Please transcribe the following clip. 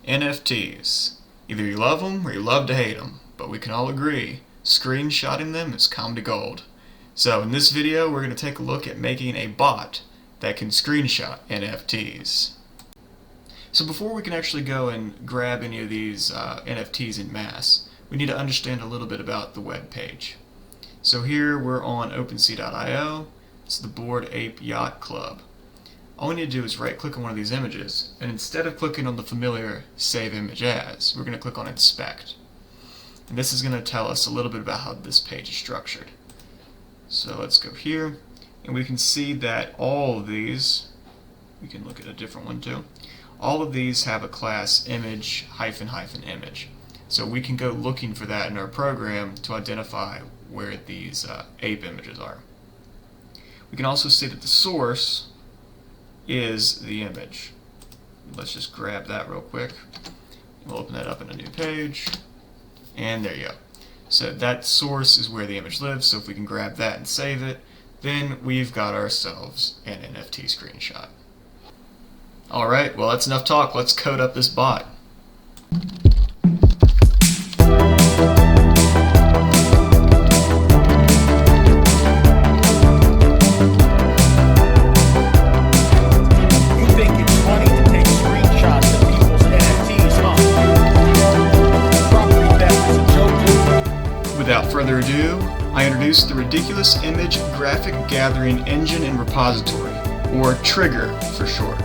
NFTs. Either you love them or you love to hate them, but we can all agree, screenshotting them is comedy gold. So in this video, we're going to take a look at making a bot that can screenshot NFTs. So before we can actually go and grab any of these NFTs in mass, we need to understand a little bit about the web page. So here we're on OpenSea.io. It's the Bored Ape Yacht Club. All we need to do is right click on one of these images, and instead of clicking on the familiar Save Image As, we're going to click on Inspect. And this is going to tell us a little bit about how this page is structured. So let's go here, and we can see that all of these, we can look at a different one too, all of these have a class image -- image. So we can go looking for that in our program to identify where these ape images are. We can also see that the source is the image. Let's just grab that real quick. We'll open that up in a new page, and there you go. So that source is where the image lives, so if we can grab that and save it, then we've got ourselves an NFT screenshot. Alright, well that's enough talk, let's code up this bot. Without further ado, I introduce the Ridiculous Image Graphic Gathering Engine and Repository, or Trigger for short.